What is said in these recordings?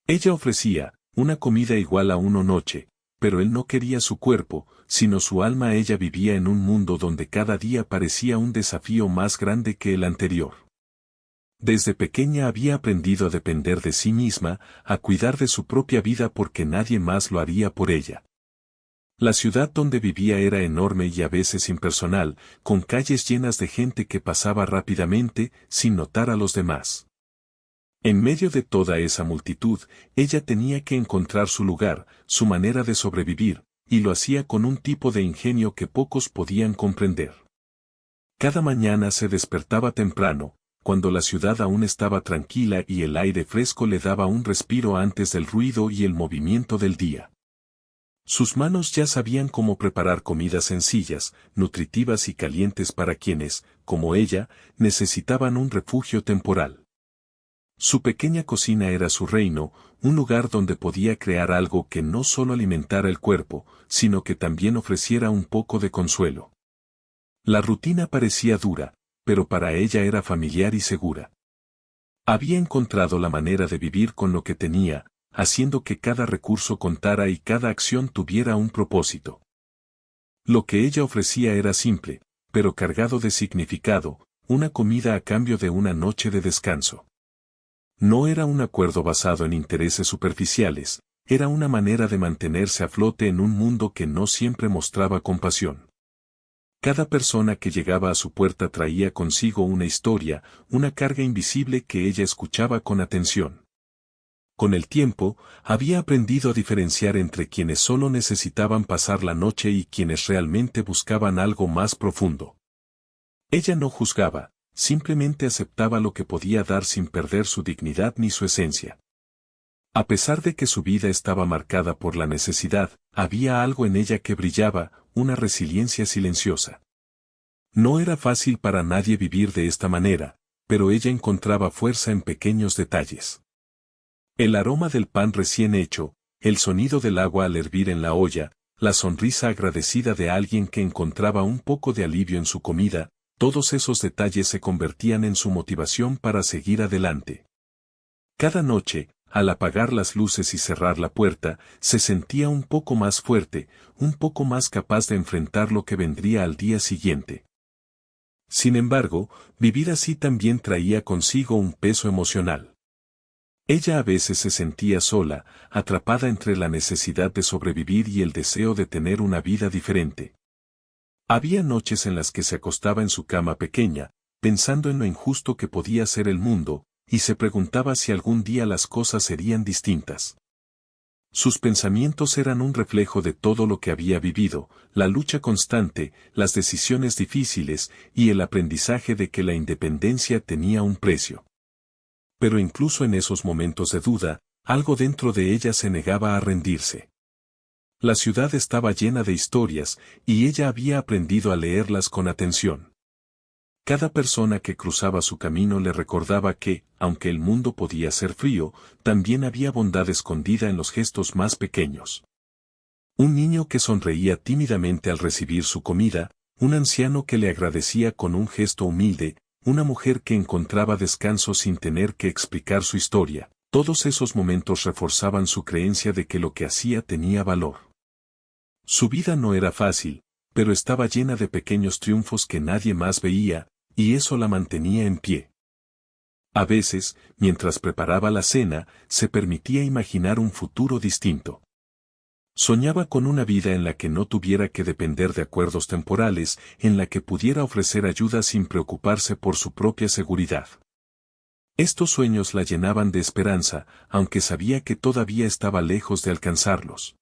Ella ofrecía una comida igual a una noche, pero él no quería su cuerpo, sino su alma. Ella vivía en un mundo donde cada día parecía un desafío más grande que el anterior. Desde pequeña había aprendido a depender de sí misma, a cuidar de su propia vida porque nadie más lo haría por ella. La ciudad donde vivía era enorme y a veces impersonal, con calles llenas de gente que pasaba rápidamente, sin notar a los demás. En medio de toda esa multitud, ella tenía que encontrar su lugar, su manera de sobrevivir, y lo hacía con un tipo de ingenio que pocos podían comprender. Cada mañana se despertaba temprano, cuando la ciudad aún estaba tranquila y el aire fresco le daba un respiro antes del ruido y el movimiento del día. Sus manos ya sabían cómo preparar comidas sencillas, nutritivas y calientes para quienes, como ella, necesitaban un refugio temporal. Su pequeña cocina era su reino, un lugar donde podía crear algo que no solo alimentara el cuerpo, sino que también ofreciera un poco de consuelo. La rutina parecía dura, pero para ella era familiar y segura. Había encontrado la manera de vivir con lo que tenía, haciendo que cada recurso contara y cada acción tuviera un propósito. Lo que ella ofrecía era simple, pero cargado de significado, una comida a cambio de una noche de descanso. No era un acuerdo basado en intereses superficiales, era una manera de mantenerse a flote en un mundo que no siempre mostraba compasión. Cada persona que llegaba a su puerta traía consigo una historia, una carga invisible que ella escuchaba con atención. Con el tiempo, había aprendido a diferenciar entre quienes solo necesitaban pasar la noche y quienes realmente buscaban algo más profundo. Ella no juzgaba, simplemente aceptaba lo que podía dar sin perder su dignidad ni su esencia. A pesar de que su vida estaba marcada por la necesidad, había algo en ella que brillaba, una resiliencia silenciosa. No era fácil para nadie vivir de esta manera, pero ella encontraba fuerza en pequeños detalles. El aroma del pan recién hecho, el sonido del agua al hervir en la olla, la sonrisa agradecida de alguien que encontraba un poco de alivio en su comida, todos esos detalles se convertían en su motivación para seguir adelante. Cada noche, al apagar las luces y cerrar la puerta, se sentía un poco más fuerte, un poco más capaz de enfrentar lo que vendría al día siguiente. Sin embargo, vivir así también traía consigo un peso emocional. Ella a veces se sentía sola, atrapada entre la necesidad de sobrevivir y el deseo de tener una vida diferente. Había noches en las que se acostaba en su cama pequeña, pensando en lo injusto que podía ser el mundo, y se preguntaba si algún día las cosas serían distintas. Sus pensamientos eran un reflejo de todo lo que había vivido, la lucha constante, las decisiones difíciles, y el aprendizaje de que la independencia tenía un precio. Pero incluso en esos momentos de duda, algo dentro de ella se negaba a rendirse. La ciudad estaba llena de historias, y ella había aprendido a leerlas con atención. Cada persona que cruzaba su camino le recordaba que, aunque el mundo podía ser frío, también había bondad escondida en los gestos más pequeños. Un niño que sonreía tímidamente al recibir su comida, un anciano que le agradecía con un gesto humilde, una mujer que encontraba descanso sin tener que explicar su historia. Todos esos momentos reforzaban su creencia de que lo que hacía tenía valor. Su vida no era fácil, pero estaba llena de pequeños triunfos que nadie más veía, y eso la mantenía en pie. A veces, mientras preparaba la cena, se permitía imaginar un futuro distinto. Soñaba con una vida en la que no tuviera que depender de acuerdos temporales, en la que pudiera ofrecer ayuda sin preocuparse por su propia seguridad. Estos sueños la llenaban de esperanza, aunque sabía que todavía estaba lejos de alcanzarlos.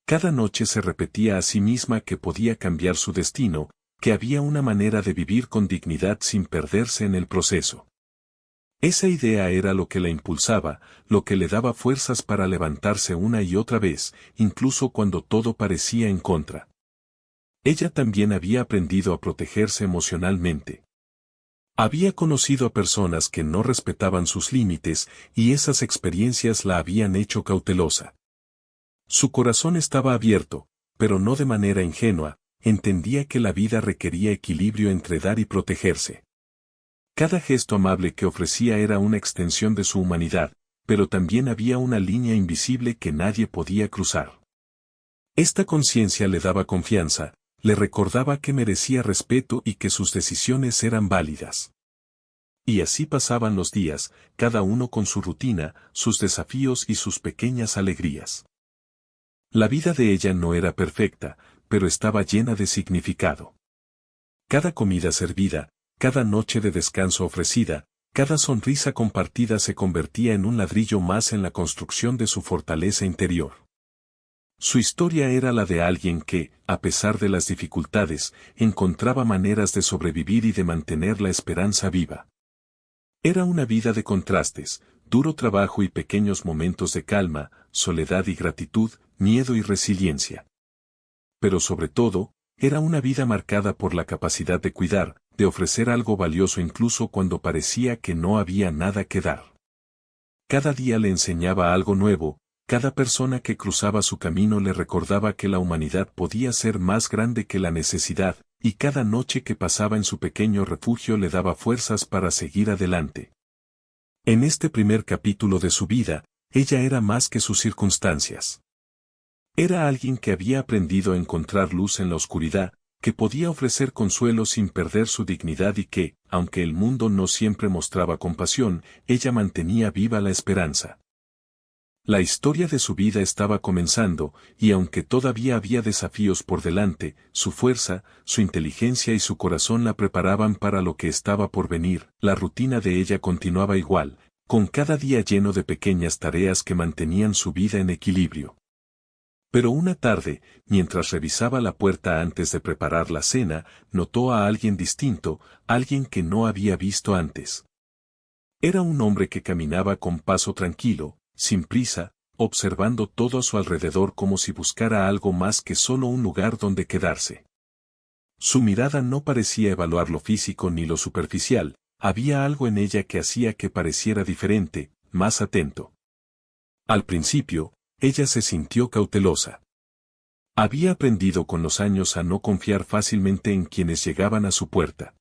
Cada noche se repetía a sí misma que podía cambiar su destino, que había una manera de vivir con dignidad sin perderse en el proceso. Esa idea era lo que la impulsaba, lo que le daba fuerzas para levantarse una y otra vez, incluso cuando todo parecía en contra. Ella también había aprendido a protegerse emocionalmente. Había conocido a personas que no respetaban sus límites, y esas experiencias la habían hecho cautelosa. Su corazón estaba abierto, pero no de manera ingenua, entendía que la vida requería equilibrio entre dar y protegerse. Cada gesto amable que ofrecía era una extensión de su humanidad, pero también había una línea invisible que nadie podía cruzar. Esta conciencia le daba confianza, le recordaba que merecía respeto y que sus decisiones eran válidas. Y así pasaban los días, cada uno con su rutina, sus desafíos y sus pequeñas alegrías. La vida de ella no era perfecta, pero estaba llena de significado. Cada comida servida, cada noche de descanso ofrecida, cada sonrisa compartida se convertía en un ladrillo más en la construcción de su fortaleza interior. Su historia era la de alguien que, a pesar de las dificultades, encontraba maneras de sobrevivir y de mantener la esperanza viva. Era una vida de contrastes, duro trabajo y pequeños momentos de calma, soledad y gratitud, miedo y resiliencia. Pero sobre todo, era una vida marcada por la capacidad de cuidar, de ofrecer algo valioso incluso cuando parecía que no había nada que dar. Cada día le enseñaba algo nuevo, cada persona que cruzaba su camino le recordaba que la humanidad podía ser más grande que la necesidad, y cada noche que pasaba en su pequeño refugio le daba fuerzas para seguir adelante. En este primer capítulo de su vida, ella era más que sus circunstancias. Era alguien que había aprendido a encontrar luz en la oscuridad, que podía ofrecer consuelo sin perder su dignidad y que, aunque el mundo no siempre mostraba compasión, ella mantenía viva la esperanza. La historia de su vida estaba comenzando, y aunque todavía había desafíos por delante, su fuerza, su inteligencia y su corazón la preparaban para lo que estaba por venir. La rutina de ella continuaba igual, con cada día lleno de pequeñas tareas que mantenían su vida en equilibrio. Pero una tarde, mientras revisaba la puerta antes de preparar la cena, notó a alguien distinto, alguien que no había visto antes. Era un hombre que caminaba con paso tranquilo, sin prisa, observando todo a su alrededor como si buscara algo más que solo un lugar donde quedarse. Su mirada no parecía evaluar lo físico ni lo superficial, había algo en ella que hacía que pareciera diferente, más atento. Al principio, ella se sintió cautelosa. Había aprendido con los años a no confiar fácilmente en quienes llegaban a su puerta.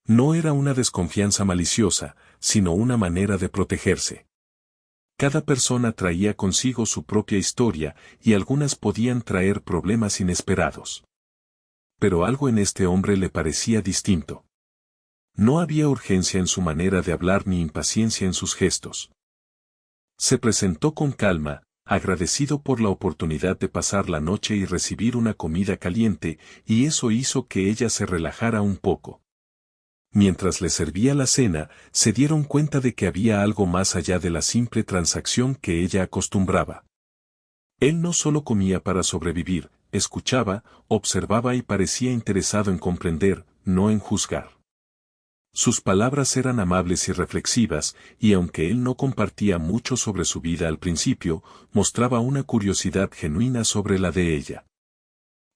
No era una desconfianza maliciosa, sino una manera de protegerse. Cada persona traía consigo su propia historia, y algunas podían traer problemas inesperados. Pero algo en este hombre le parecía distinto. No había urgencia en su manera de hablar ni impaciencia en sus gestos. Se presentó con calma, agradecido por la oportunidad de pasar la noche y recibir una comida caliente, y eso hizo que ella se relajara un poco. Mientras le servía la cena, se dieron cuenta de que había algo más allá de la simple transacción que ella acostumbraba. Él no solo comía para sobrevivir, escuchaba, observaba y parecía interesado en comprender, no en juzgar. Sus palabras eran amables y reflexivas, y aunque él no compartía mucho sobre su vida al principio, mostraba una curiosidad genuina sobre la de ella.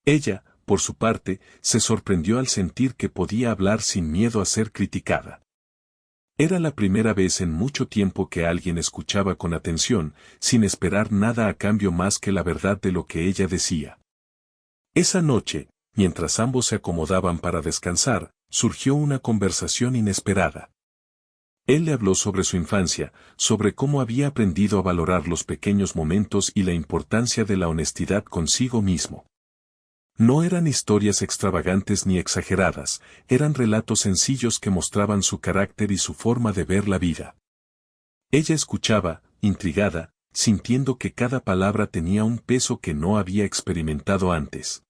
Ella, por su parte, se sorprendió al sentir que podía hablar sin miedo a ser criticada. Era la primera vez en mucho tiempo que alguien escuchaba con atención, sin esperar nada a cambio más que la verdad de lo que ella decía. Esa noche, mientras ambos se acomodaban para descansar, surgió una conversación inesperada. Él le habló sobre su infancia, sobre cómo había aprendido a valorar los pequeños momentos y la importancia de la honestidad consigo mismo. No eran historias extravagantes ni exageradas, eran relatos sencillos que mostraban su carácter y su forma de ver la vida. Ella escuchaba, intrigada, sintiendo que cada palabra tenía un peso que no había experimentado antes.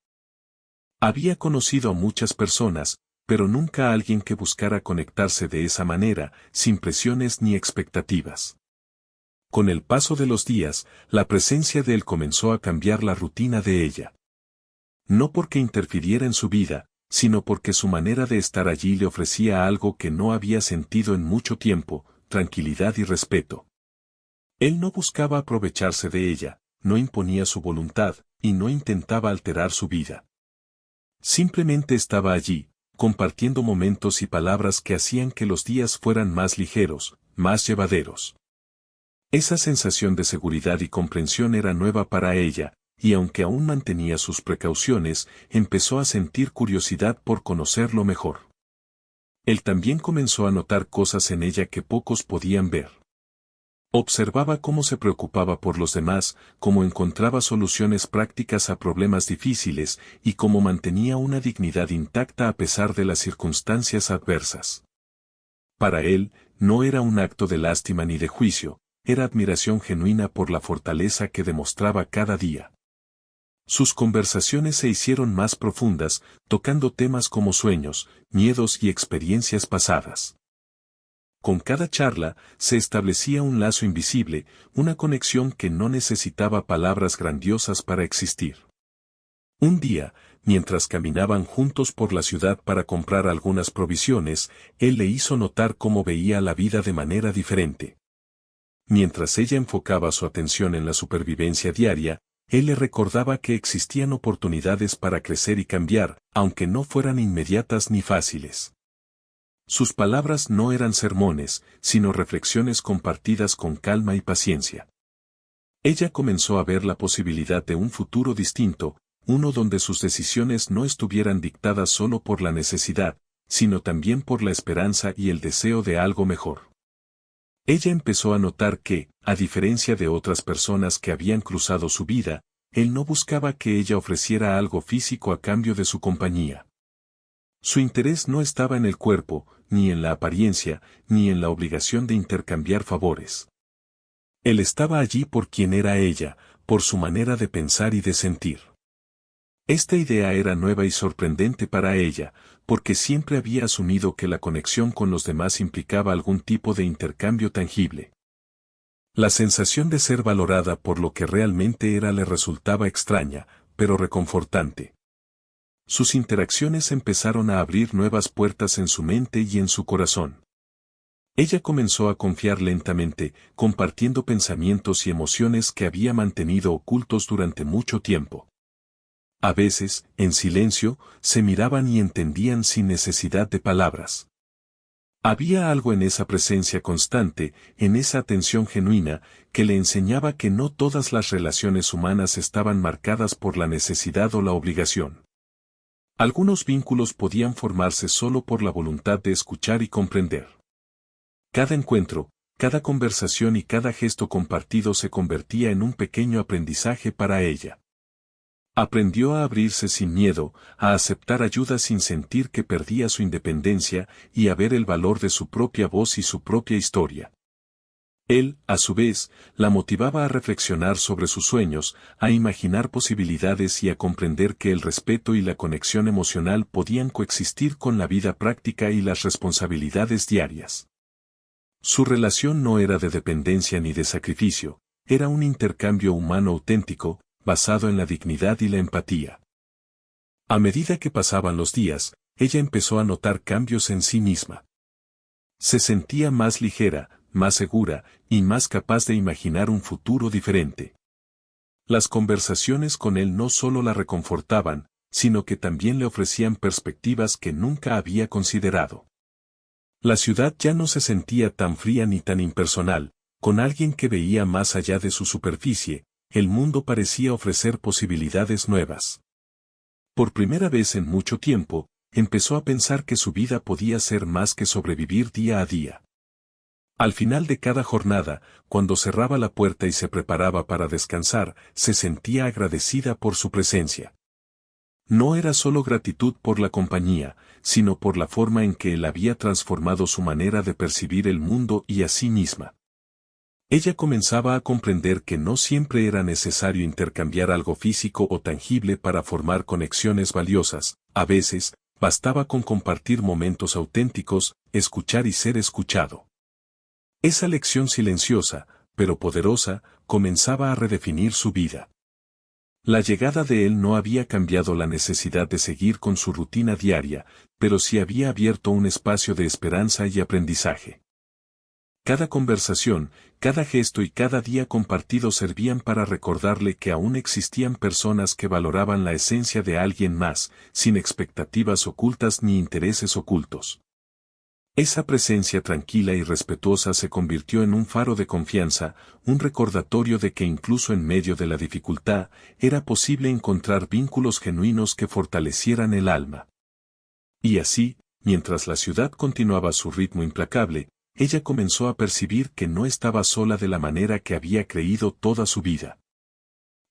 Había conocido a muchas personas, pero nunca a alguien que buscara conectarse de esa manera, sin presiones ni expectativas. Con el paso de los días, la presencia de él comenzó a cambiar la rutina de ella. No porque interfiriera en su vida, sino porque su manera de estar allí le ofrecía algo que no había sentido en mucho tiempo, tranquilidad y respeto. Él no buscaba aprovecharse de ella, no imponía su voluntad, y no intentaba alterar su vida. Simplemente estaba allí, compartiendo momentos y palabras que hacían que los días fueran más ligeros, más llevaderos. Esa sensación de seguridad y comprensión era nueva para ella, y aunque aún mantenía sus precauciones, empezó a sentir curiosidad por conocerlo mejor. Él también comenzó a notar cosas en ella que pocos podían ver. Observaba cómo se preocupaba por los demás, cómo encontraba soluciones prácticas a problemas difíciles y cómo mantenía una dignidad intacta a pesar de las circunstancias adversas. Para él, no era un acto de lástima ni de juicio, era admiración genuina por la fortaleza que demostraba cada día. Sus conversaciones se hicieron más profundas, tocando temas como sueños, miedos y experiencias pasadas. Con cada charla, se establecía un lazo invisible, una conexión que no necesitaba palabras grandiosas para existir. Un día, mientras caminaban juntos por la ciudad para comprar algunas provisiones, él le hizo notar cómo veía la vida de manera diferente. Mientras ella enfocaba su atención en la supervivencia diaria, él le recordaba que existían oportunidades para crecer y cambiar, aunque no fueran inmediatas ni fáciles. Sus palabras no eran sermones, sino reflexiones compartidas con calma y paciencia. Ella comenzó a ver la posibilidad de un futuro distinto, uno donde sus decisiones no estuvieran dictadas solo por la necesidad, sino también por la esperanza y el deseo de algo mejor. Ella empezó a notar que, a diferencia de otras personas que habían cruzado su vida, él no buscaba que ella ofreciera algo físico a cambio de su compañía. Su interés no estaba en el cuerpo, ni en la apariencia, ni en la obligación de intercambiar favores. Él estaba allí por quien era ella, por su manera de pensar y de sentir. Esta idea era nueva y sorprendente para ella, porque siempre había asumido que la conexión con los demás implicaba algún tipo de intercambio tangible. La sensación de ser valorada por lo que realmente era le resultaba extraña, pero reconfortante. Sus interacciones empezaron a abrir nuevas puertas en su mente y en su corazón. Ella comenzó a confiar lentamente, compartiendo pensamientos y emociones que había mantenido ocultos durante mucho tiempo. A veces, en silencio, se miraban y entendían sin necesidad de palabras. Había algo en esa presencia constante, en esa atención genuina, que le enseñaba que no todas las relaciones humanas estaban marcadas por la necesidad o la obligación. Algunos vínculos podían formarse solo por la voluntad de escuchar y comprender. Cada encuentro, cada conversación y cada gesto compartido se convertía en un pequeño aprendizaje para ella. Aprendió a abrirse sin miedo, a aceptar ayuda sin sentir que perdía su independencia y a ver el valor de su propia voz y su propia historia. Él, a su vez, la motivaba a reflexionar sobre sus sueños, a imaginar posibilidades y a comprender que el respeto y la conexión emocional podían coexistir con la vida práctica y las responsabilidades diarias. Su relación no era de dependencia ni de sacrificio, era un intercambio humano auténtico, basado en la dignidad y la empatía. A medida que pasaban los días, ella empezó a notar cambios en sí misma. Se sentía más ligera, más segura, y más capaz de imaginar un futuro diferente. Las conversaciones con él no solo la reconfortaban, sino que también le ofrecían perspectivas que nunca había considerado. La ciudad ya no se sentía tan fría ni tan impersonal, con alguien que veía más allá de su superficie, el mundo parecía ofrecer posibilidades nuevas. Por primera vez en mucho tiempo, empezó a pensar que su vida podía ser más que sobrevivir día a día. Al final de cada jornada, cuando cerraba la puerta y se preparaba para descansar, se sentía agradecida por su presencia. No era solo gratitud por la compañía, sino por la forma en que él había transformado su manera de percibir el mundo y a sí misma. Ella comenzaba a comprender que no siempre era necesario intercambiar algo físico o tangible para formar conexiones valiosas, a veces, bastaba con compartir momentos auténticos, escuchar y ser escuchado. Esa lección silenciosa, pero poderosa, comenzaba a redefinir su vida. La llegada de él no había cambiado la necesidad de seguir con su rutina diaria, pero sí había abierto un espacio de esperanza y aprendizaje. Cada conversación, cada gesto y cada día compartido servían para recordarle que aún existían personas que valoraban la esencia de alguien más, sin expectativas ocultas ni intereses ocultos. Esa presencia tranquila y respetuosa se convirtió en un faro de confianza, un recordatorio de que incluso en medio de la dificultad, era posible encontrar vínculos genuinos que fortalecieran el alma. Y así, mientras la ciudad continuaba su ritmo implacable, ella comenzó a percibir que no estaba sola de la manera que había creído toda su vida.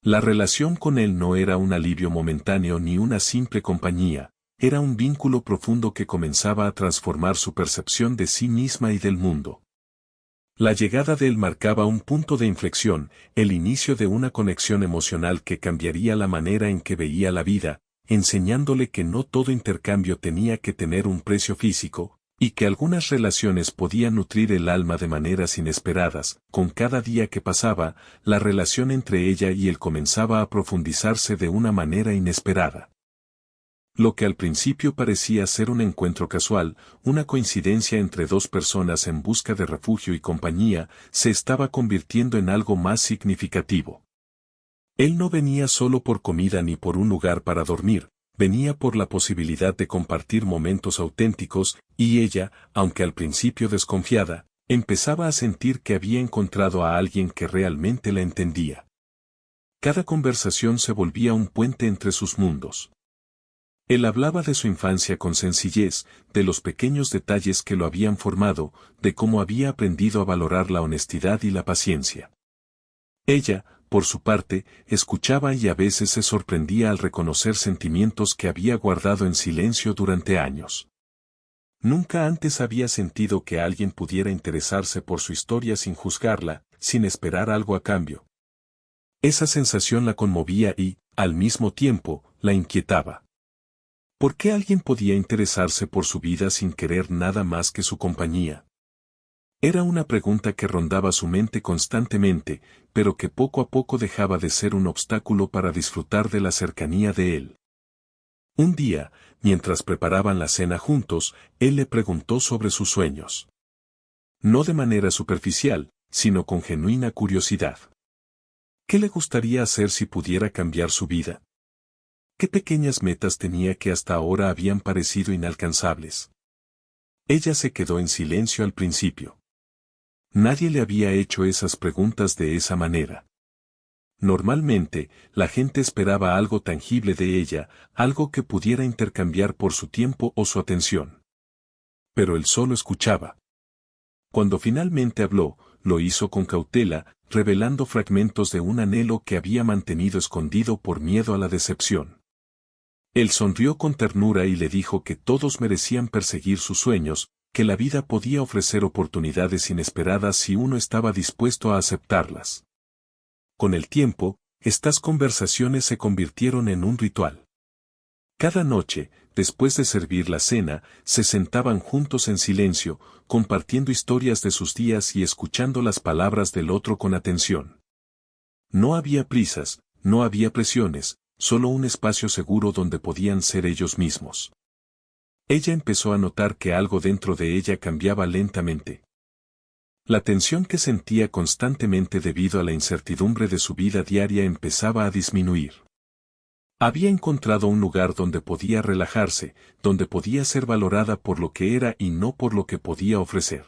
La relación con él no era un alivio momentáneo ni una simple compañía, era un vínculo profundo que comenzaba a transformar su percepción de sí misma y del mundo. La llegada de él marcaba un punto de inflexión, el inicio de una conexión emocional que cambiaría la manera en que veía la vida, enseñándole que no todo intercambio tenía que tener un precio físico, y que algunas relaciones podían nutrir el alma de maneras inesperadas. Con cada día que pasaba, la relación entre ella y él comenzaba a profundizarse de una manera inesperada. Lo que al principio parecía ser un encuentro casual, una coincidencia entre dos personas en busca de refugio y compañía, se estaba convirtiendo en algo más significativo. Él no venía solo por comida ni por un lugar para dormir, venía por la posibilidad de compartir momentos auténticos, y ella, aunque al principio desconfiada, empezaba a sentir que había encontrado a alguien que realmente la entendía. Cada conversación se volvía un puente entre sus mundos. Él hablaba de su infancia con sencillez, de los pequeños detalles que lo habían formado, de cómo había aprendido a valorar la honestidad y la paciencia. Ella, por su parte, escuchaba y a veces se sorprendía al reconocer sentimientos que había guardado en silencio durante años. Nunca antes había sentido que alguien pudiera interesarse por su historia sin juzgarla, sin esperar algo a cambio. Esa sensación la conmovía y, al mismo tiempo, la inquietaba. ¿Por qué alguien podía interesarse por su vida sin querer nada más que su compañía? Era una pregunta que rondaba su mente constantemente, pero que poco a poco dejaba de ser un obstáculo para disfrutar de la cercanía de él. Un día, mientras preparaban la cena juntos, él le preguntó sobre sus sueños. No de manera superficial, sino con genuina curiosidad. ¿Qué le gustaría hacer si pudiera cambiar su vida? ¿Qué pequeñas metas tenía que hasta ahora habían parecido inalcanzables? Ella se quedó en silencio al principio. Nadie le había hecho esas preguntas de esa manera. Normalmente, la gente esperaba algo tangible de ella, algo que pudiera intercambiar por su tiempo o su atención. Pero él solo escuchaba. Cuando finalmente habló, lo hizo con cautela, revelando fragmentos de un anhelo que había mantenido escondido por miedo a la decepción. Él sonrió con ternura y le dijo que todos merecían perseguir sus sueños, que la vida podía ofrecer oportunidades inesperadas si uno estaba dispuesto a aceptarlas. Con el tiempo, estas conversaciones se convirtieron en un ritual. Cada noche, después de servir la cena, se sentaban juntos en silencio, compartiendo historias de sus días y escuchando las palabras del otro con atención. No había prisas, no había presiones, solo un espacio seguro donde podían ser ellos mismos. Ella empezó a notar que algo dentro de ella cambiaba lentamente. La tensión que sentía constantemente debido a la incertidumbre de su vida diaria empezaba a disminuir. Había encontrado un lugar donde podía relajarse, donde podía ser valorada por lo que era y no por lo que podía ofrecer.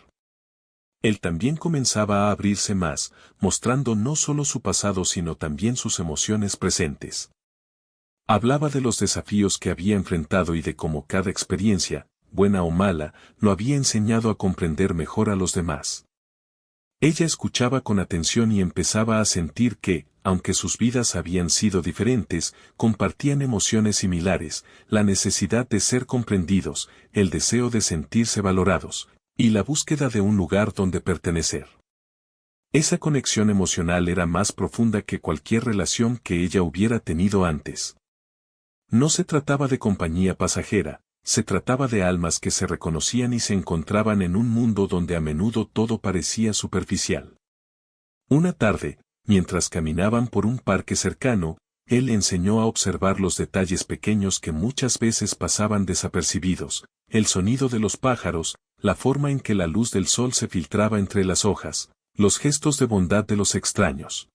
Él también comenzaba a abrirse más, mostrando no solo su pasado sino también sus emociones presentes. Hablaba de los desafíos que había enfrentado y de cómo cada experiencia, buena o mala, lo había enseñado a comprender mejor a los demás. Ella escuchaba con atención y empezaba a sentir que, aunque sus vidas habían sido diferentes, compartían emociones similares, la necesidad de ser comprendidos, el deseo de sentirse valorados, y la búsqueda de un lugar donde pertenecer. Esa conexión emocional era más profunda que cualquier relación que ella hubiera tenido antes. No se trataba de compañía pasajera, se trataba de almas que se reconocían y se encontraban en un mundo donde a menudo todo parecía superficial. Una tarde, mientras caminaban por un parque cercano, él le enseñó a observar los detalles pequeños que muchas veces pasaban desapercibidos, el sonido de los pájaros, la forma en que la luz del sol se filtraba entre las hojas, los gestos de bondad de los extraños.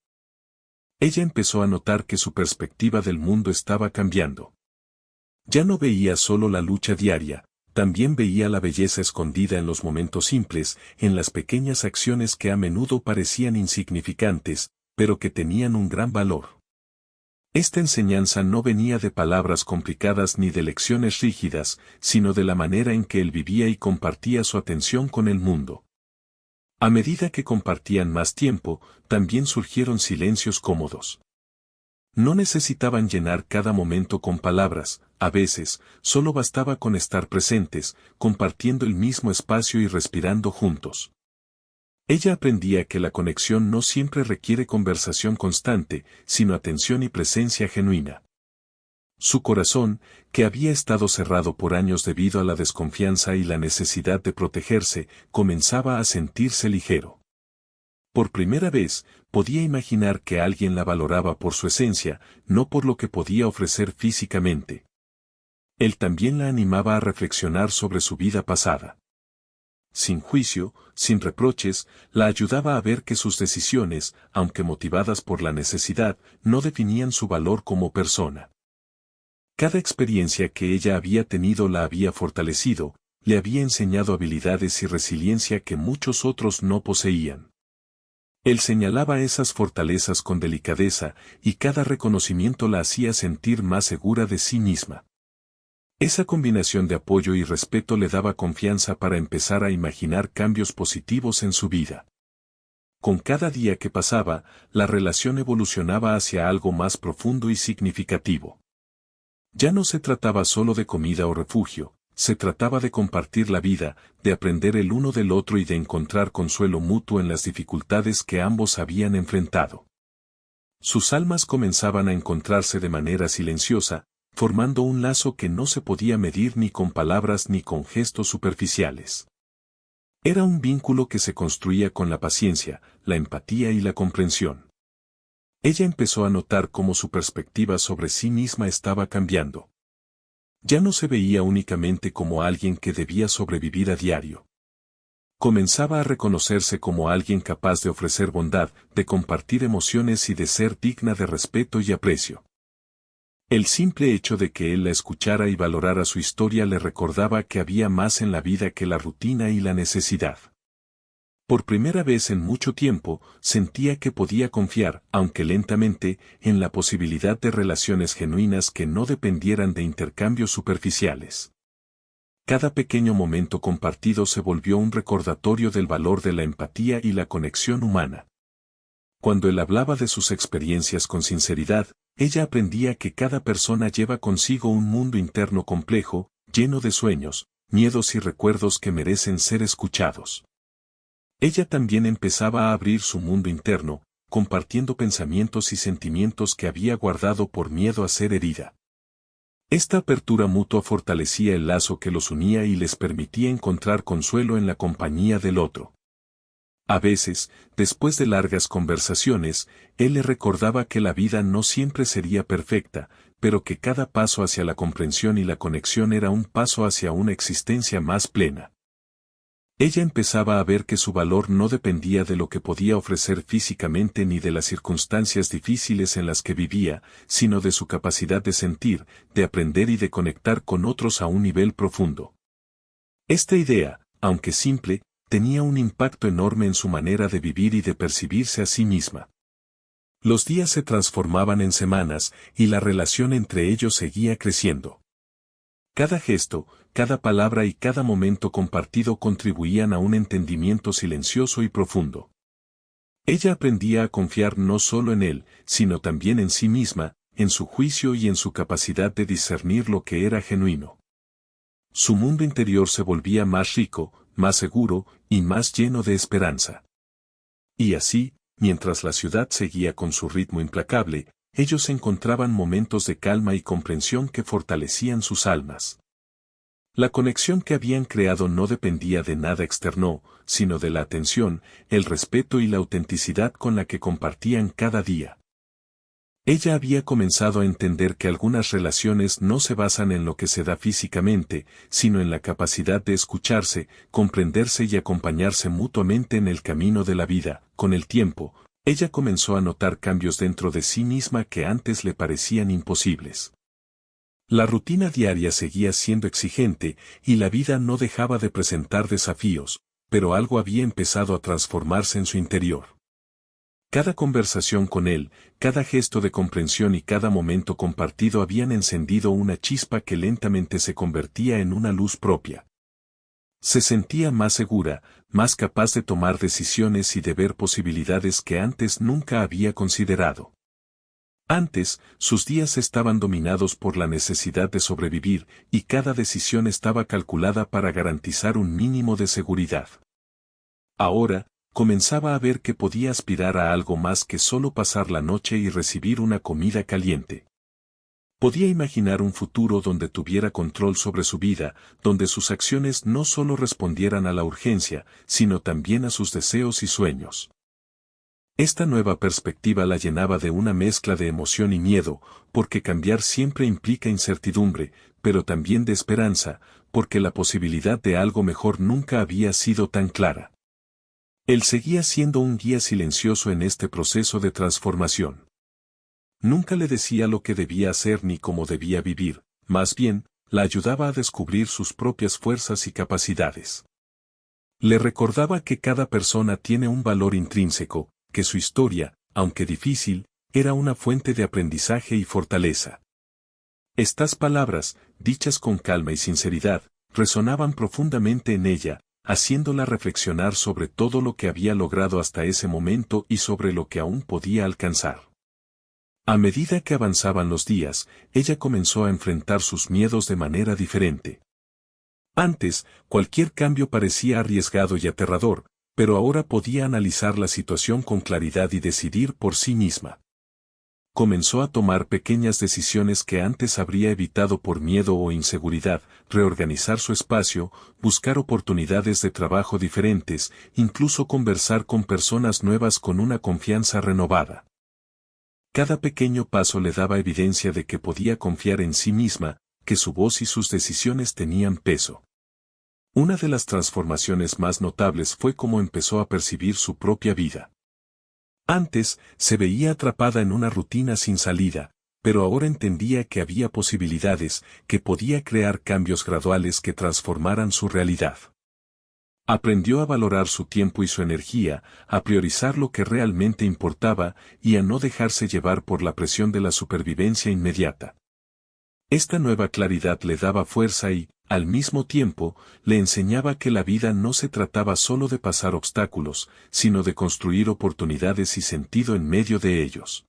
Ella empezó a notar que su perspectiva del mundo estaba cambiando. Ya no veía solo la lucha diaria, también veía la belleza escondida en los momentos simples, en las pequeñas acciones que a menudo parecían insignificantes, pero que tenían un gran valor. Esta enseñanza no venía de palabras complicadas ni de lecciones rígidas, sino de la manera en que él vivía y compartía su atención con el mundo. A medida que compartían más tiempo, también surgieron silencios cómodos. No necesitaban llenar cada momento con palabras, a veces, solo bastaba con estar presentes, compartiendo el mismo espacio y respirando juntos. Ella aprendía que la conexión no siempre requiere conversación constante, sino atención y presencia genuina. Su corazón, que había estado cerrado por años debido a la desconfianza y la necesidad de protegerse, comenzaba a sentirse ligero. Por primera vez, podía imaginar que alguien la valoraba por su esencia, no por lo que podía ofrecer físicamente. Él también la animaba a reflexionar sobre su vida pasada. Sin juicio, sin reproches, la ayudaba a ver que sus decisiones, aunque motivadas por la necesidad, no definían su valor como persona. Cada experiencia que ella había tenido la había fortalecido, le había enseñado habilidades y resiliencia que muchos otros no poseían. Él señalaba esas fortalezas con delicadeza, y cada reconocimiento la hacía sentir más segura de sí misma. Esa combinación de apoyo y respeto le daba confianza para empezar a imaginar cambios positivos en su vida. Con cada día que pasaba, la relación evolucionaba hacia algo más profundo y significativo. Ya no se trataba solo de comida o refugio, se trataba de compartir la vida, de aprender el uno del otro y de encontrar consuelo mutuo en las dificultades que ambos habían enfrentado. Sus almas comenzaban a encontrarse de manera silenciosa, formando un lazo que no se podía medir ni con palabras ni con gestos superficiales. Era un vínculo que se construía con la paciencia, la empatía y la comprensión. Ella empezó a notar cómo su perspectiva sobre sí misma estaba cambiando. Ya no se veía únicamente como alguien que debía sobrevivir a diario. Comenzaba a reconocerse como alguien capaz de ofrecer bondad, de compartir emociones y de ser digna de respeto y aprecio. El simple hecho de que él la escuchara y valorara su historia le recordaba que había más en la vida que la rutina y la necesidad. Por primera vez en mucho tiempo, sentía que podía confiar, aunque lentamente, en la posibilidad de relaciones genuinas que no dependieran de intercambios superficiales. Cada pequeño momento compartido se volvió un recordatorio del valor de la empatía y la conexión humana. Cuando él hablaba de sus experiencias con sinceridad, ella aprendía que cada persona lleva consigo un mundo interno complejo, lleno de sueños, miedos y recuerdos que merecen ser escuchados. Ella también empezaba a abrir su mundo interno, compartiendo pensamientos y sentimientos que había guardado por miedo a ser herida. Esta apertura mutua fortalecía el lazo que los unía y les permitía encontrar consuelo en la compañía del otro. A veces, después de largas conversaciones, él le recordaba que la vida no siempre sería perfecta, pero que cada paso hacia la comprensión y la conexión era un paso hacia una existencia más plena. Ella empezaba a ver que su valor no dependía de lo que podía ofrecer físicamente ni de las circunstancias difíciles en las que vivía, sino de su capacidad de sentir, de aprender y de conectar con otros a un nivel profundo. Esta idea, aunque simple, tenía un impacto enorme en su manera de vivir y de percibirse a sí misma. Los días se transformaban en semanas, y la relación entre ellos seguía creciendo. Cada gesto, cada palabra y cada momento compartido contribuían a un entendimiento silencioso y profundo. Ella aprendía a confiar no solo en él, sino también en sí misma, en su juicio y en su capacidad de discernir lo que era genuino. Su mundo interior se volvía más rico, más seguro y más lleno de esperanza. Y así, mientras la ciudad seguía con su ritmo implacable, ellos encontraban momentos de calma y comprensión que fortalecían sus almas. La conexión que habían creado no dependía de nada externo, sino de la atención, el respeto y la autenticidad con la que compartían cada día. Ella había comenzado a entender que algunas relaciones no se basan en lo que se da físicamente, sino en la capacidad de escucharse, comprenderse y acompañarse mutuamente en el camino de la vida. Con el tiempo, ella comenzó a notar cambios dentro de sí misma que antes le parecían imposibles. La rutina diaria seguía siendo exigente, y la vida no dejaba de presentar desafíos, pero algo había empezado a transformarse en su interior. Cada conversación con él, cada gesto de comprensión y cada momento compartido habían encendido una chispa que lentamente se convertía en una luz propia. Se sentía más segura, más capaz de tomar decisiones y de ver posibilidades que antes nunca había considerado. Antes, sus días estaban dominados por la necesidad de sobrevivir, y cada decisión estaba calculada para garantizar un mínimo de seguridad. Ahora, comenzaba a ver que podía aspirar a algo más que solo pasar la noche y recibir una comida caliente. Podía imaginar un futuro donde tuviera control sobre su vida, donde sus acciones no solo respondieran a la urgencia, sino también a sus deseos y sueños. Esta nueva perspectiva la llenaba de una mezcla de emoción y miedo, porque cambiar siempre implica incertidumbre, pero también de esperanza, porque la posibilidad de algo mejor nunca había sido tan clara. Él seguía siendo un guía silencioso en este proceso de transformación. Nunca le decía lo que debía hacer ni cómo debía vivir, más bien, la ayudaba a descubrir sus propias fuerzas y capacidades. Le recordaba que cada persona tiene un valor intrínseco, que su historia, aunque difícil, era una fuente de aprendizaje y fortaleza. Estas palabras, dichas con calma y sinceridad, resonaban profundamente en ella, haciéndola reflexionar sobre todo lo que había logrado hasta ese momento y sobre lo que aún podía alcanzar. A medida que avanzaban los días, ella comenzó a enfrentar sus miedos de manera diferente. Antes, cualquier cambio parecía arriesgado y aterrador, pero ahora podía analizar la situación con claridad y decidir por sí misma. Comenzó a tomar pequeñas decisiones que antes habría evitado por miedo o inseguridad, reorganizar su espacio, buscar oportunidades de trabajo diferentes, incluso conversar con personas nuevas con una confianza renovada. Cada pequeño paso le daba evidencia de que podía confiar en sí misma, que su voz y sus decisiones tenían peso. Una de las transformaciones más notables fue cómo empezó a percibir su propia vida. Antes, se veía atrapada en una rutina sin salida, pero ahora entendía que había posibilidades, que podía crear cambios graduales que transformaran su realidad. Aprendió a valorar su tiempo y su energía, a priorizar lo que realmente importaba y a no dejarse llevar por la presión de la supervivencia inmediata. Esta nueva claridad le daba fuerza y, al mismo tiempo, le enseñaba que la vida no se trataba solo de pasar obstáculos, sino de construir oportunidades y sentido en medio de ellos.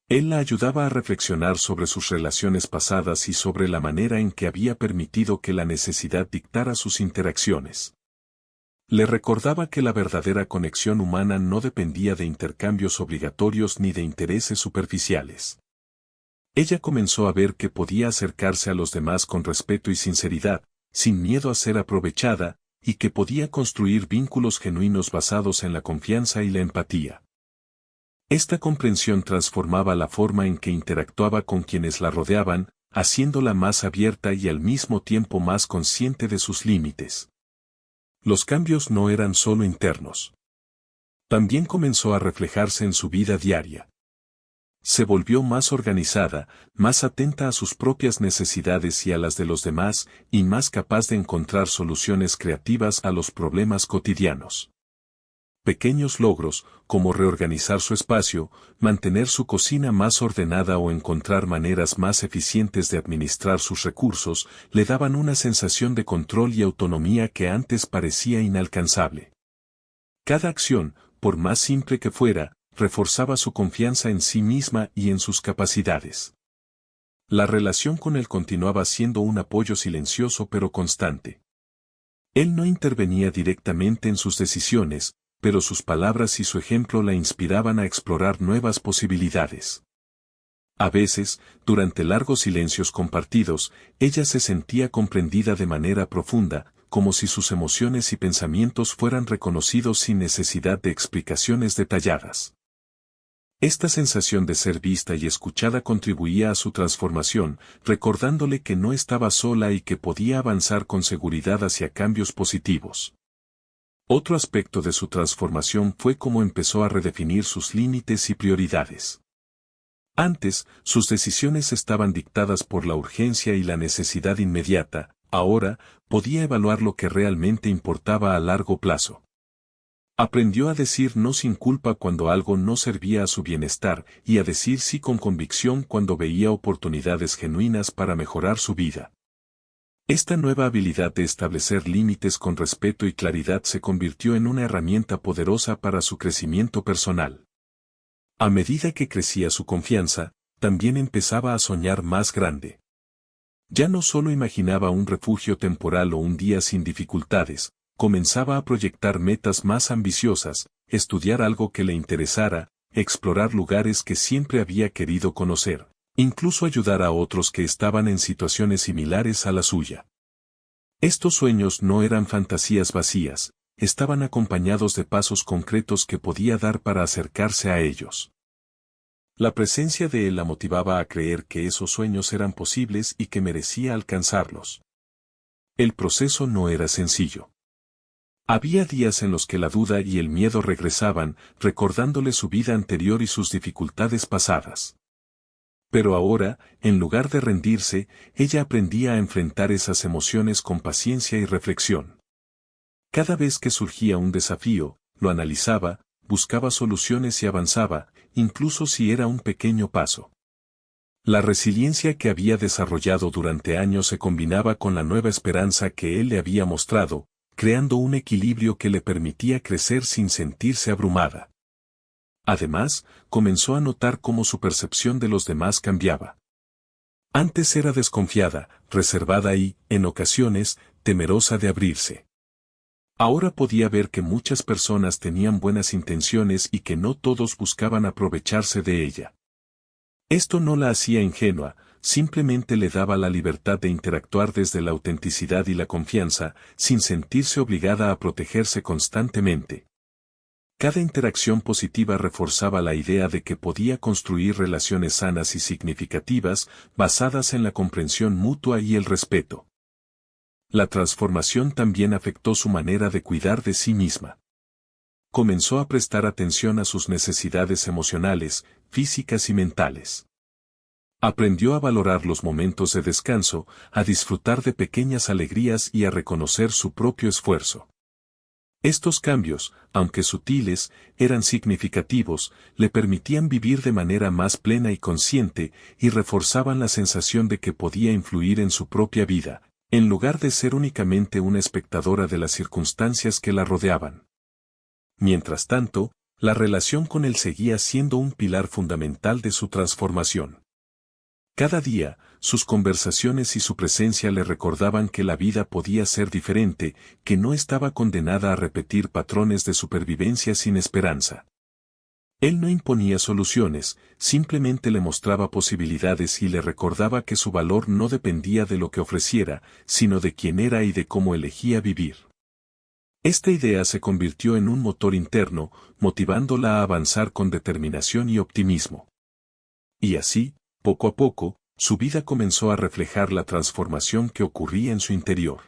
Él la ayudaba a reflexionar sobre sus relaciones pasadas y sobre la manera en que había permitido que la necesidad dictara sus interacciones. Le recordaba que la verdadera conexión humana no dependía de intercambios obligatorios ni de intereses superficiales. Ella comenzó a ver que podía acercarse a los demás con respeto y sinceridad, sin miedo a ser aprovechada, y que podía construir vínculos genuinos basados en la confianza y la empatía. Esta comprensión transformaba la forma en que interactuaba con quienes la rodeaban, haciéndola más abierta y al mismo tiempo más consciente de sus límites. Los cambios no eran solo internos. También comenzó a reflejarse en su vida diaria. Se volvió más organizada, más atenta a sus propias necesidades y a las de los demás, y más capaz de encontrar soluciones creativas a los problemas cotidianos. Pequeños logros, como reorganizar su espacio, mantener su cocina más ordenada o encontrar maneras más eficientes de administrar sus recursos, le daban una sensación de control y autonomía que antes parecía inalcanzable. Cada acción, por más simple que fuera, reforzaba su confianza en sí misma y en sus capacidades. La relación con él continuaba siendo un apoyo silencioso pero constante. Él no intervenía directamente en sus decisiones, pero sus palabras y su ejemplo la inspiraban a explorar nuevas posibilidades. A veces, durante largos silencios compartidos, ella se sentía comprendida de manera profunda, como si sus emociones y pensamientos fueran reconocidos sin necesidad de explicaciones detalladas. Esta sensación de ser vista y escuchada contribuía a su transformación, recordándole que no estaba sola y que podía avanzar con seguridad hacia cambios positivos. Otro aspecto de su transformación fue cómo empezó a redefinir sus límites y prioridades. Antes, sus decisiones estaban dictadas por la urgencia y la necesidad inmediata, ahora, podía evaluar lo que realmente importaba a largo plazo. Aprendió a decir no sin culpa cuando algo no servía a su bienestar y a decir sí con convicción cuando veía oportunidades genuinas para mejorar su vida. Esta nueva habilidad de establecer límites con respeto y claridad se convirtió en una herramienta poderosa para su crecimiento personal. A medida que crecía su confianza, también empezaba a soñar más grande. Ya no solo imaginaba un refugio temporal o un día sin dificultades, comenzaba a proyectar metas más ambiciosas, estudiar algo que le interesara, explorar lugares que siempre había querido conocer, incluso ayudar a otros que estaban en situaciones similares a la suya. Estos sueños no eran fantasías vacías, estaban acompañados de pasos concretos que podía dar para acercarse a ellos. La presencia de él la motivaba a creer que esos sueños eran posibles y que merecía alcanzarlos. El proceso no era sencillo. Había días en los que la duda y el miedo regresaban, recordándole su vida anterior y sus dificultades pasadas. Pero ahora, en lugar de rendirse, ella aprendía a enfrentar esas emociones con paciencia y reflexión. Cada vez que surgía un desafío, lo analizaba, buscaba soluciones y avanzaba, incluso si era un pequeño paso. La resiliencia que había desarrollado durante años se combinaba con la nueva esperanza que él le había mostrado, creando un equilibrio que le permitía crecer sin sentirse abrumada. Además, comenzó a notar cómo su percepción de los demás cambiaba. Antes era desconfiada, reservada y, en ocasiones, temerosa de abrirse. Ahora podía ver que muchas personas tenían buenas intenciones y que no todos buscaban aprovecharse de ella. Esto no la hacía ingenua, simplemente le daba la libertad de interactuar desde la autenticidad y la confianza, sin sentirse obligada a protegerse constantemente. Cada interacción positiva reforzaba la idea de que podía construir relaciones sanas y significativas, basadas en la comprensión mutua y el respeto. La transformación también afectó su manera de cuidar de sí misma. Comenzó a prestar atención a sus necesidades emocionales, físicas y mentales. Aprendió a valorar los momentos de descanso, a disfrutar de pequeñas alegrías y a reconocer su propio esfuerzo. Estos cambios, aunque sutiles, eran significativos, le permitían vivir de manera más plena y consciente, y reforzaban la sensación de que podía influir en su propia vida, en lugar de ser únicamente una espectadora de las circunstancias que la rodeaban. Mientras tanto, la relación con él seguía siendo un pilar fundamental de su transformación. Cada día, sus conversaciones y su presencia le recordaban que la vida podía ser diferente, que no estaba condenada a repetir patrones de supervivencia sin esperanza. Él no imponía soluciones, simplemente le mostraba posibilidades y le recordaba que su valor no dependía de lo que ofreciera, sino de quién era y de cómo elegía vivir. Esta idea se convirtió en un motor interno, motivándola a avanzar con determinación y optimismo. Y así, poco a poco, su vida comenzó a reflejar la transformación que ocurría en su interior.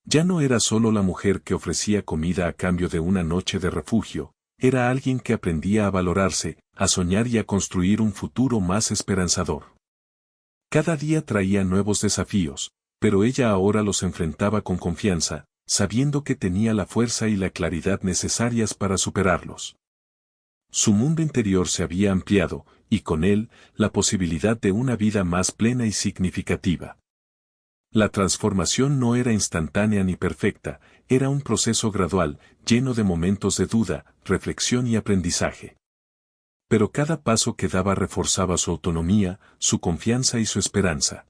Ya no era solo la mujer que ofrecía comida a cambio de una noche de refugio, era alguien que aprendía a valorarse, a soñar y a construir un futuro más esperanzador. Cada día traía nuevos desafíos, pero ella ahora los enfrentaba con confianza, sabiendo que tenía la fuerza y la claridad necesarias para superarlos. Su mundo interior se había ampliado, y con él, la posibilidad de una vida más plena y significativa. La transformación no era instantánea ni perfecta, era un proceso gradual, lleno de momentos de duda, reflexión y aprendizaje. Pero cada paso que daba reforzaba su autonomía, su confianza y su esperanza.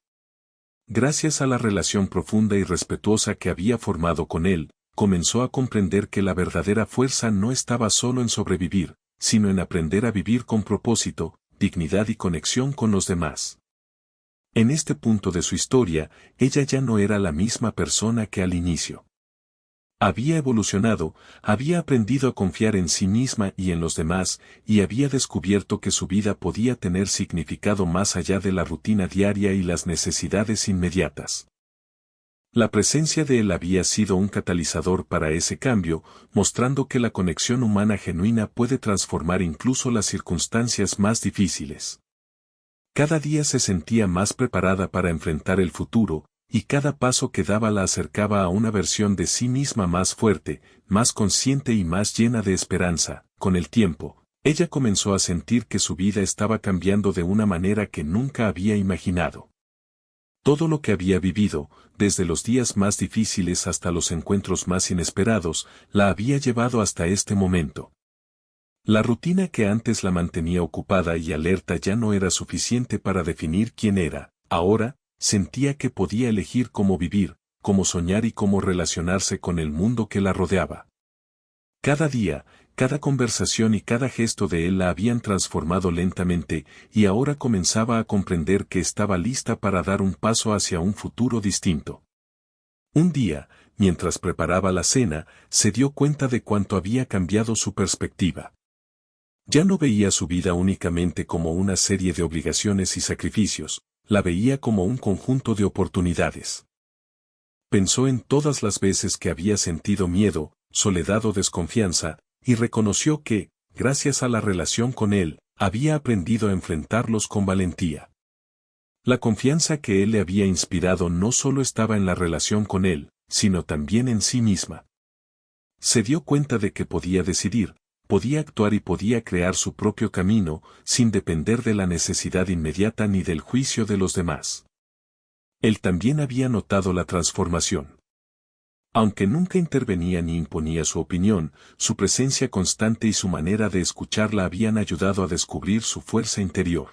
Gracias a la relación profunda y respetuosa que había formado con él, comenzó a comprender que la verdadera fuerza no estaba solo en sobrevivir, sino en aprender a vivir con propósito, dignidad y conexión con los demás. En este punto de su historia, ella ya no era la misma persona que al inicio. Había evolucionado, había aprendido a confiar en sí misma y en los demás, y había descubierto que su vida podía tener significado más allá de la rutina diaria y las necesidades inmediatas. La presencia de él había sido un catalizador para ese cambio, mostrando que la conexión humana genuina puede transformar incluso las circunstancias más difíciles. Cada día se sentía más preparada para enfrentar el futuro, y cada paso que daba la acercaba a una versión de sí misma más fuerte, más consciente y más llena de esperanza. Con el tiempo, ella comenzó a sentir que su vida estaba cambiando de una manera que nunca había imaginado. Todo lo que había vivido, desde los días más difíciles hasta los encuentros más inesperados, la había llevado hasta este momento. La rutina que antes la mantenía ocupada y alerta ya no era suficiente para definir quién era. Ahora, sentía que podía elegir cómo vivir, cómo soñar y cómo relacionarse con el mundo que la rodeaba. Cada día, cada conversación y cada gesto de él la habían transformado lentamente, y ahora comenzaba a comprender que estaba lista para dar un paso hacia un futuro distinto. Un día, mientras preparaba la cena, se dio cuenta de cuánto había cambiado su perspectiva. Ya no veía su vida únicamente como una serie de obligaciones y sacrificios, la veía como un conjunto de oportunidades. Pensó en todas las veces que había sentido miedo, soledad o desconfianza, y reconoció que, gracias a la relación con él, había aprendido a enfrentarlos con valentía. La confianza que él le había inspirado no solo estaba en la relación con él, sino también en sí misma. Se dio cuenta de que podía decidir, podía actuar y podía crear su propio camino, sin depender de la necesidad inmediata ni del juicio de los demás. Él también había notado la transformación. Aunque nunca intervenía ni imponía su opinión, su presencia constante y su manera de escucharla habían ayudado a descubrir su fuerza interior.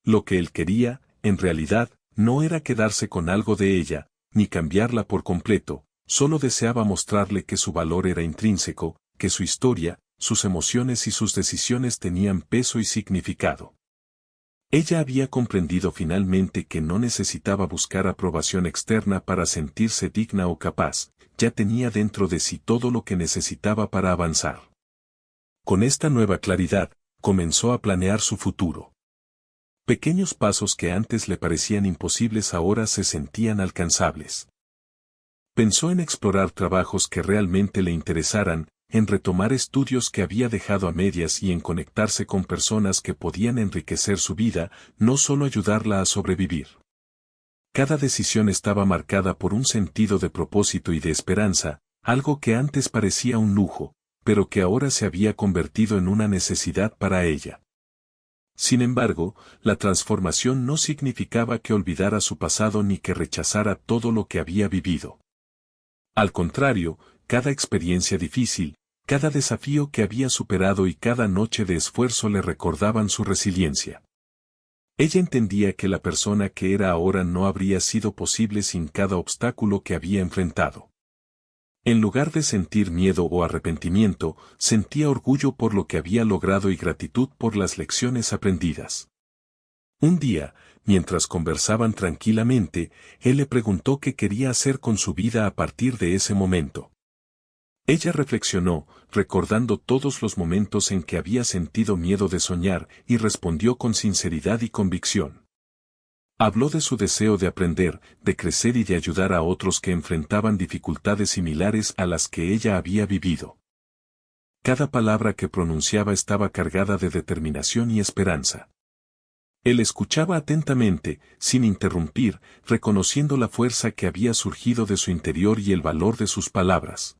Lo que él quería, en realidad, no era quedarse con algo de ella, ni cambiarla por completo, solo deseaba mostrarle que su valor era intrínseco, que su historia, sus emociones y sus decisiones tenían peso y significado. Ella había comprendido finalmente que no necesitaba buscar aprobación externa para sentirse digna o capaz, ya tenía dentro de sí todo lo que necesitaba para avanzar. Con esta nueva claridad, comenzó a planear su futuro. Pequeños pasos que antes le parecían imposibles ahora se sentían alcanzables. Pensó en explorar trabajos que realmente le interesaran, en retomar estudios que había dejado a medias y en conectarse con personas que podían enriquecer su vida, no solo ayudarla a sobrevivir. Cada decisión estaba marcada por un sentido de propósito y de esperanza, algo que antes parecía un lujo, pero que ahora se había convertido en una necesidad para ella. Sin embargo, la transformación no significaba que olvidara su pasado ni que rechazara todo lo que había vivido. Al contrario, cada experiencia difícil, cada desafío que había superado y cada noche de esfuerzo le recordaban su resiliencia. Ella entendía que la persona que era ahora no habría sido posible sin cada obstáculo que había enfrentado. En lugar de sentir miedo o arrepentimiento, sentía orgullo por lo que había logrado y gratitud por las lecciones aprendidas. Un día, mientras conversaban tranquilamente, él le preguntó qué quería hacer con su vida a partir de ese momento. Ella reflexionó, recordando todos los momentos en que había sentido miedo de soñar, y respondió con sinceridad y convicción. Habló de su deseo de aprender, de crecer y de ayudar a otros que enfrentaban dificultades similares a las que ella había vivido. Cada palabra que pronunciaba estaba cargada de determinación y esperanza. Él escuchaba atentamente, sin interrumpir, reconociendo la fuerza que había surgido de su interior y el valor de sus palabras.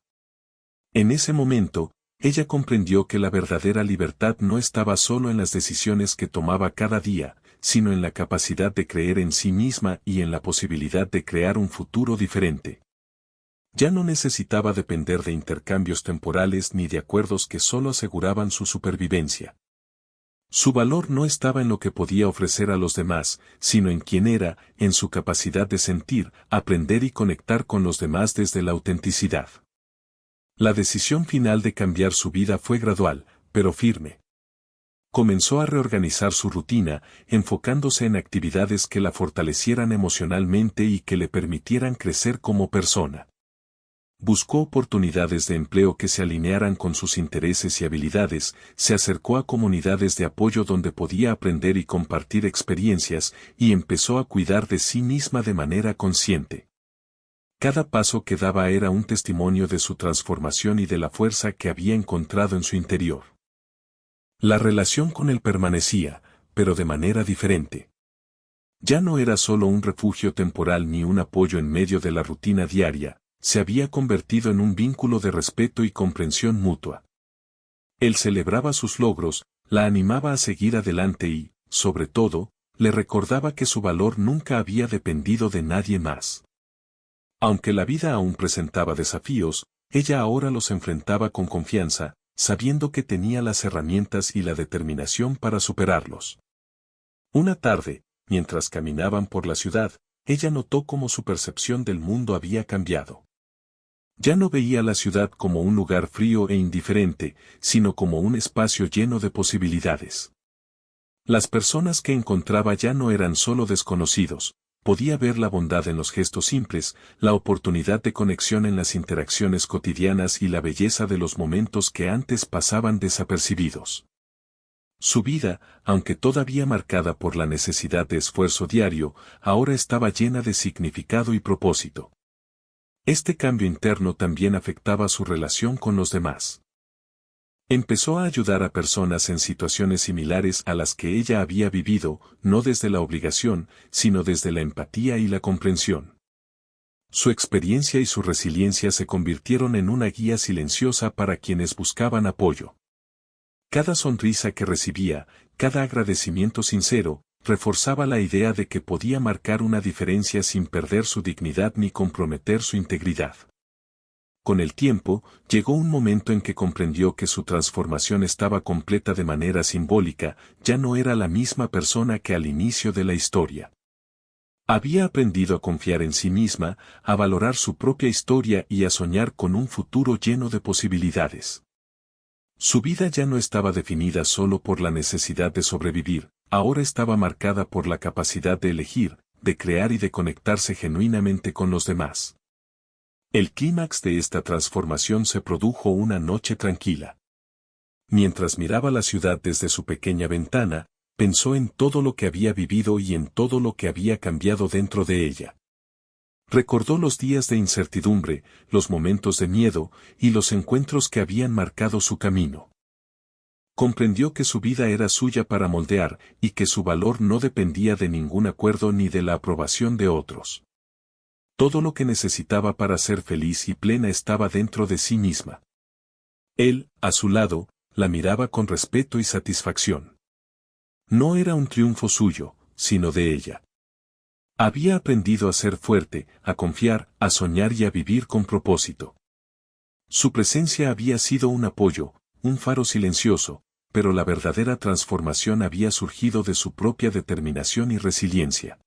En ese momento, ella comprendió que la verdadera libertad no estaba solo en las decisiones que tomaba cada día, sino en la capacidad de creer en sí misma y en la posibilidad de crear un futuro diferente. Ya no necesitaba depender de intercambios temporales ni de acuerdos que solo aseguraban su supervivencia. Su valor no estaba en lo que podía ofrecer a los demás, sino en quién era, en su capacidad de sentir, aprender y conectar con los demás desde la autenticidad. La decisión final de cambiar su vida fue gradual, pero firme. Comenzó a reorganizar su rutina, enfocándose en actividades que la fortalecieran emocionalmente y que le permitieran crecer como persona. Buscó oportunidades de empleo que se alinearan con sus intereses y habilidades, se acercó a comunidades de apoyo donde podía aprender y compartir experiencias, y empezó a cuidar de sí misma de manera consciente. Cada paso que daba era un testimonio de su transformación y de la fuerza que había encontrado en su interior. La relación con él permanecía, pero de manera diferente. Ya no era solo un refugio temporal ni un apoyo en medio de la rutina diaria, se había convertido en un vínculo de respeto y comprensión mutua. Él celebraba sus logros, la animaba a seguir adelante y, sobre todo, le recordaba que su valor nunca había dependido de nadie más. Aunque la vida aún presentaba desafíos, ella ahora los enfrentaba con confianza, sabiendo que tenía las herramientas y la determinación para superarlos. Una tarde, mientras caminaban por la ciudad, ella notó cómo su percepción del mundo había cambiado. Ya no veía la ciudad como un lugar frío e indiferente, sino como un espacio lleno de posibilidades. Las personas que encontraba ya no eran solo desconocidos, podía ver la bondad en los gestos simples, la oportunidad de conexión en las interacciones cotidianas y la belleza de los momentos que antes pasaban desapercibidos. Su vida, aunque todavía marcada por la necesidad de esfuerzo diario, ahora estaba llena de significado y propósito. Este cambio interno también afectaba su relación con los demás. Empezó a ayudar a personas en situaciones similares a las que ella había vivido, no desde la obligación, sino desde la empatía y la comprensión. Su experiencia y su resiliencia se convirtieron en una guía silenciosa para quienes buscaban apoyo. Cada sonrisa que recibía, cada agradecimiento sincero, reforzaba la idea de que podía marcar una diferencia sin perder su dignidad ni comprometer su integridad. Con el tiempo, llegó un momento en que comprendió que su transformación estaba completa de manera simbólica, ya no era la misma persona que al inicio de la historia. Había aprendido a confiar en sí misma, a valorar su propia historia y a soñar con un futuro lleno de posibilidades. Su vida ya no estaba definida solo por la necesidad de sobrevivir, ahora estaba marcada por la capacidad de elegir, de crear y de conectarse genuinamente con los demás. El clímax de esta transformación se produjo una noche tranquila. Mientras miraba la ciudad desde su pequeña ventana, pensó en todo lo que había vivido y en todo lo que había cambiado dentro de ella. Recordó los días de incertidumbre, los momentos de miedo y los encuentros que habían marcado su camino. Comprendió que su vida era suya para moldear y que su valor no dependía de ningún acuerdo ni de la aprobación de otros. Todo lo que necesitaba para ser feliz y plena estaba dentro de sí misma. Él, a su lado, la miraba con respeto y satisfacción. No era un triunfo suyo, sino de ella. Había aprendido a ser fuerte, a confiar, a soñar y a vivir con propósito. Su presencia había sido un apoyo, un faro silencioso, pero la verdadera transformación había surgido de su propia determinación y resiliencia.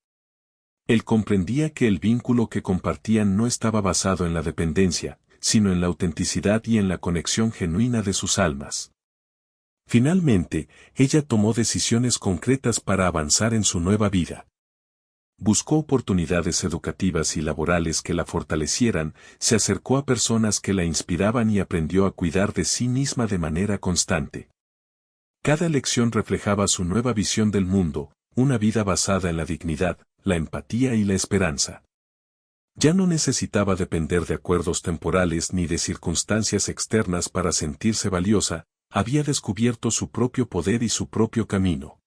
Él comprendía que el vínculo que compartían no estaba basado en la dependencia, sino en la autenticidad y en la conexión genuina de sus almas. Finalmente, ella tomó decisiones concretas para avanzar en su nueva vida. Buscó oportunidades educativas y laborales que la fortalecieran, se acercó a personas que la inspiraban y aprendió a cuidar de sí misma de manera constante. Cada lección reflejaba su nueva visión del mundo, una vida basada en la dignidad, la empatía y la esperanza. Ya no necesitaba depender de acuerdos temporales ni de circunstancias externas para sentirse valiosa, había descubierto su propio poder y su propio camino.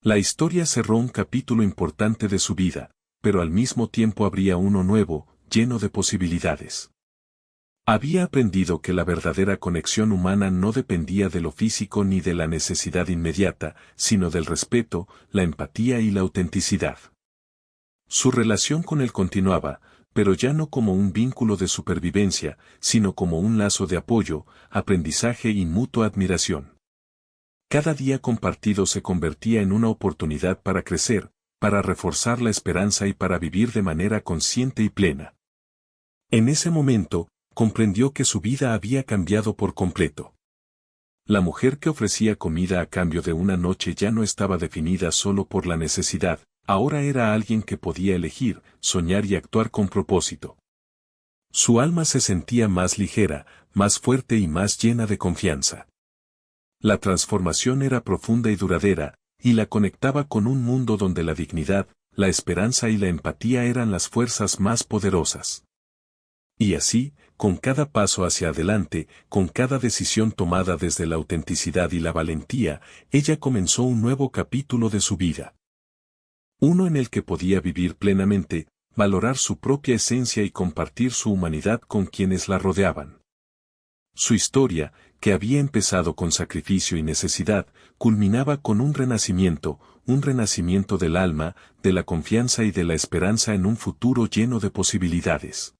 La historia cerró un capítulo importante de su vida, pero al mismo tiempo abría uno nuevo, lleno de posibilidades. Había aprendido que la verdadera conexión humana no dependía de lo físico ni de la necesidad inmediata, sino del respeto, la empatía y la autenticidad. Su relación con él continuaba, pero ya no como un vínculo de supervivencia, sino como un lazo de apoyo, aprendizaje y mutua admiración. Cada día compartido se convertía en una oportunidad para crecer, para reforzar la esperanza y para vivir de manera consciente y plena. En ese momento, comprendió que su vida había cambiado por completo. La mujer que ofrecía comida a cambio de una noche ya no estaba definida solo por la necesidad, ahora era alguien que podía elegir, soñar y actuar con propósito. Su alma se sentía más ligera, más fuerte y más llena de confianza. La transformación era profunda y duradera, y la conectaba con un mundo donde la dignidad, la esperanza y la empatía eran las fuerzas más poderosas. Y así, con cada paso hacia adelante, con cada decisión tomada desde la autenticidad y la valentía, ella comenzó un nuevo capítulo de su vida. Uno en el que podía vivir plenamente, valorar su propia esencia y compartir su humanidad con quienes la rodeaban. Su historia, que había empezado con sacrificio y necesidad, culminaba con un renacimiento del alma, de la confianza y de la esperanza en un futuro lleno de posibilidades.